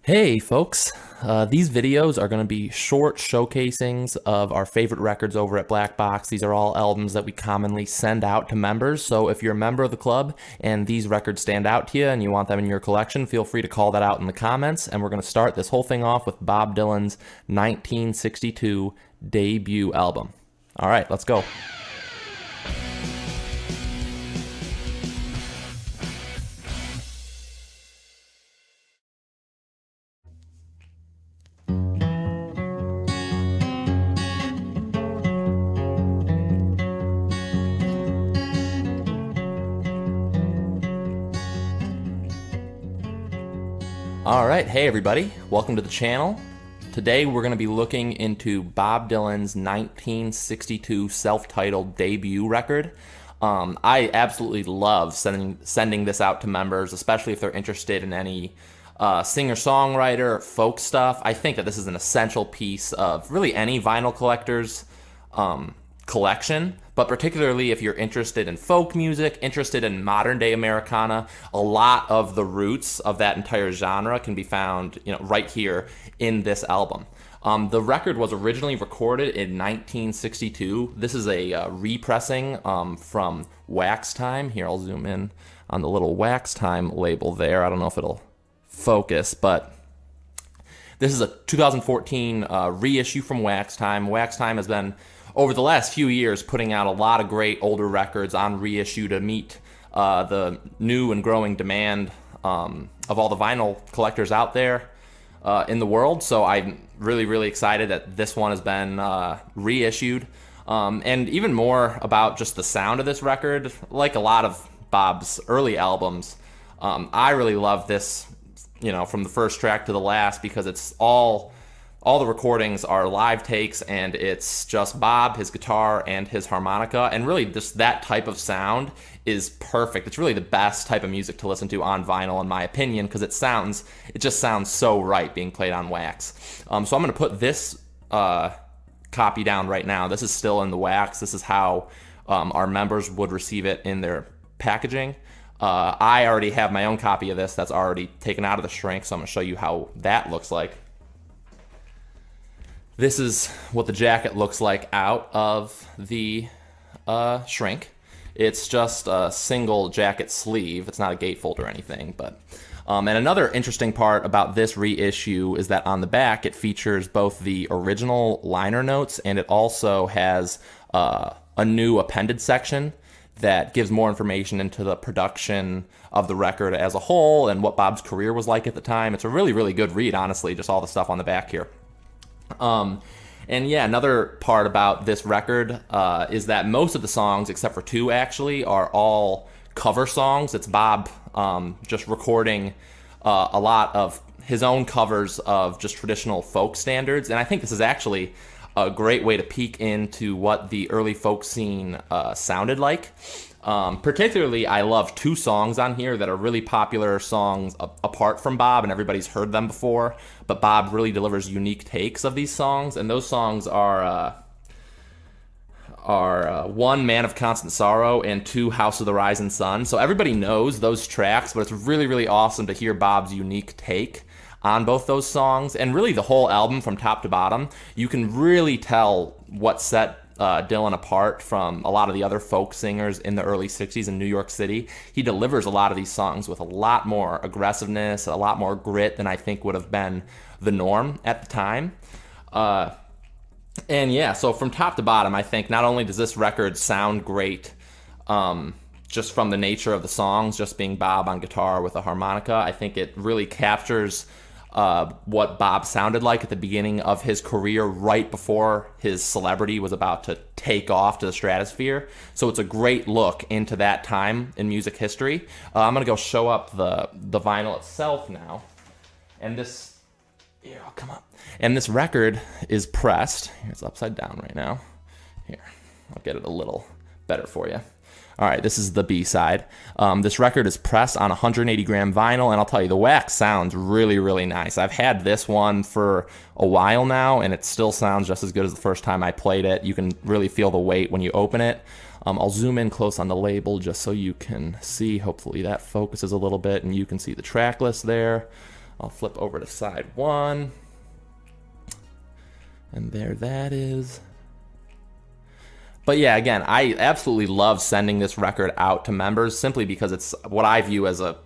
Hey folks, these videos are going to be short showcasings of our favorite records over at Black Box. These are all albums that we commonly send out to members, so if you're a member of the club and these records stand out to you and you want them in your collection, feel free to call that out in the comments. And we're going to start this whole thing off with Bob Dylan's 1962 debut album. All right, let's go. All right, hey everybody, welcome to the channel. Today we're going to be looking into Bob Dylan's 1962 self-titled debut record. I absolutely love sending this out to members, especially if they're interested in any singer-songwriter, folk stuff. I think that this is an essential piece of really any vinyl collector's collection, but particularly if you're interested in folk music, interested in modern day Americana, a lot of the roots of that entire genre can be found, right here in this album. The record was originally recorded in 1962. This is a repressing from WaxTime. Here, I'll zoom in on the little WaxTime label there. I don't know if it'll focus, but this is a 2014 reissue from WaxTime. WaxTime has been, over the last few years, putting out a lot of great older records on reissue to meet the new and growing demand of all the vinyl collectors out there in the world. So I'm really excited that this one has been reissued. And even more about just the sound of this record, like a lot of Bob's early albums, I really love this, from the first track to the last, because it's all the recordings are live takes, and it's just Bob, his guitar, and his harmonica, and really just that type of sound is perfect. It's really the best type of music to listen to on vinyl, in my opinion, because it just sounds so right being played on wax. So I'm going to put this copy down right now. This is still in the wax. This is how our members would receive it in their packaging. I already have my own copy of this that's already taken out of the shrink, so I'm going to show you how that looks like. This is what the jacket looks like out of the shrink. It's just a single jacket sleeve. It's not a gatefold or anything. But and another interesting part about this reissue is that on the back it features both the original liner notes, and it also has a new appended section that gives more information into the production of the record as a whole and what Bob's career was like at the time. It's a really good read, honestly, just all the stuff on the back here. And yeah, another part about this record is that most of the songs, except for two actually, are all cover songs. It's Bob just recording a lot of his own covers of just traditional folk standards. And I think this is actually a great way to peek into what the early folk scene sounded like. Particularly, I love two songs on here that are really popular songs apart from Bob, and everybody's heard them before, but Bob really delivers unique takes of these songs, and those songs are one, Man of Constant Sorrow, and two, House of the Rising Sun. So everybody knows those tracks, but it's really awesome to hear Bob's unique take on both those songs, and really the whole album from top to bottom. You can really tell what set Dylan apart from a lot of the other folk singers in the early 60s in New York City. He delivers a lot of these songs with a lot more aggressiveness, a lot more grit than I think would have been the norm at the time. And yeah, so from top to bottom, I think not only does this record sound great just from the nature of the songs, just being Bob on guitar with a harmonica, I think it really captures what Bob sounded like at the beginning of his career, right before his celebrity was about to take off to the stratosphere. So it's a great look into that time in music history. I'm going to go show up the vinyl itself now. And this, here, I'll come up. And this record is pressed. It's upside down right now. Here, I'll get it a little better for you. All right, this is the B-side. This record is pressed on 180 gram vinyl, and I'll tell you, the wax sounds really nice. I've had this one for a while now, and it still sounds just as good as the first time I played it. You can really feel the weight when you open it. I'll zoom in close on the label just so you can see. Hopefully that focuses a little bit, and you can see the track list there. I'll flip over to side 1. And there that is. But yeah, again, I absolutely love sending this record out to members simply because it's what I view as a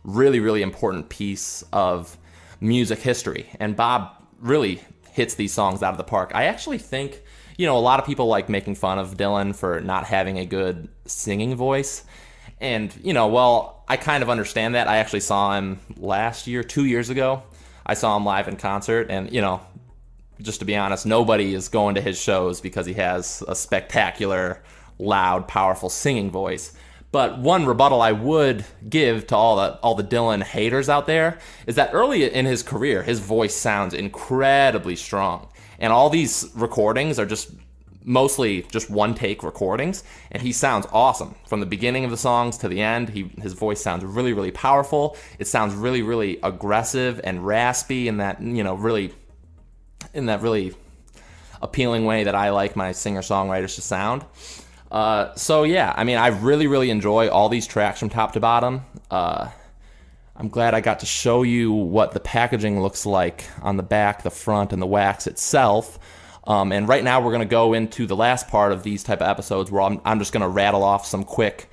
really, really important piece of music history. And Bob really hits these songs out of the park. I actually think, a lot of people like making fun of Dylan for not having a good singing voice. And, well, I kind of understand that. I actually saw him last year, 2 years ago. I saw him live in concert, and, just to be honest, nobody is going to his shows because he has a spectacular, loud, powerful singing voice. But one rebuttal I would give to all the Dylan haters out there is that early in his career, his voice sounds incredibly strong. And all these recordings are just mostly just one-take recordings, and he sounds awesome. From the beginning of the songs to the end, his voice sounds really, really powerful. It sounds really, really aggressive and raspy in that, really appealing way that I like my singer-songwriters to sound. So yeah, I really, really enjoy all these tracks from top to bottom. I'm glad I got to show you what the packaging looks like on the back, the front, and the wax itself. And right now we're going to go into the last part of these type of episodes where I'm just going to rattle off some quick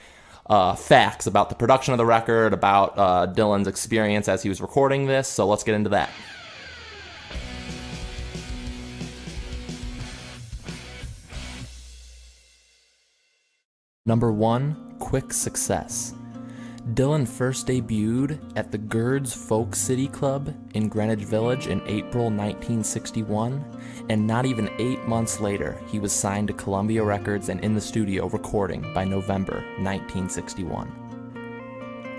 facts about the production of the record, about Dylan's experience as he was recording this. So let's get into that. Number 1, quick success. Dylan first debuted at the Gerd's Folk City Club in Greenwich Village in April 1961, and not even 8 months later, he was signed to Columbia Records and in the studio recording by November 1961.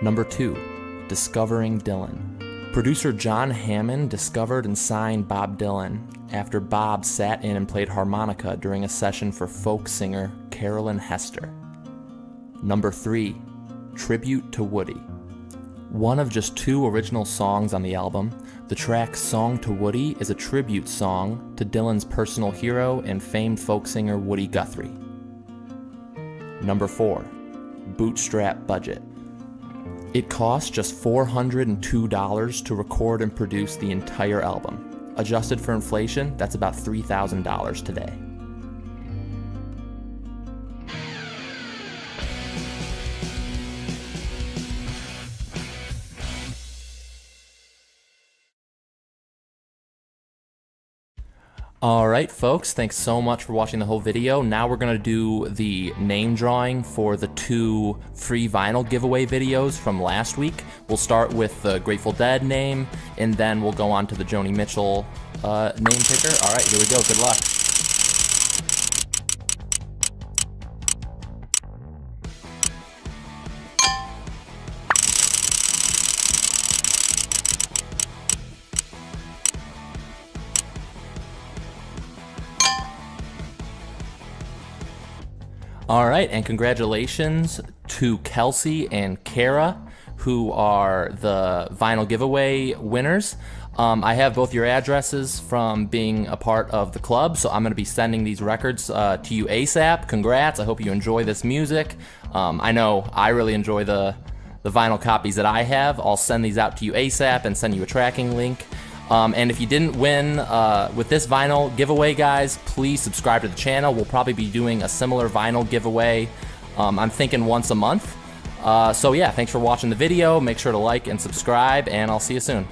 Number 2, discovering Dylan. Producer John Hammond discovered and signed Bob Dylan after Bob sat in and played harmonica during a session for folk singer Carolyn Hester. Number 3, tribute to Woody. One of just 2 original songs on the album, the track Song to Woody is a tribute song to Dylan's personal hero and famed folk singer Woody Guthrie. Number 4, bootstrap budget. It cost just $402 to record and produce the entire album. Adjusted for inflation, that's about $3,000 today. Alright folks, thanks so much for watching the whole video. Now we're going to do the name drawing for the 2 free vinyl giveaway videos from last week. We'll start with the Grateful Dead name, and then we'll go on to the Joni Mitchell name picker. Alright, here we go, good luck. All right, and congratulations to Kelsey and Kara, who are the vinyl giveaway winners. I have both your addresses from being a part of the club, so I'm going to be sending these records to you ASAP. Congrats, I hope you enjoy this music. I know I really enjoy the vinyl copies that I have. I'll send these out to you ASAP and send you a tracking link. And if you didn't win with this vinyl giveaway, guys, please subscribe to the channel. We'll probably be doing a similar vinyl giveaway, I'm thinking once a month. So yeah, thanks for watching the video. Make sure to like and subscribe, and I'll see you soon.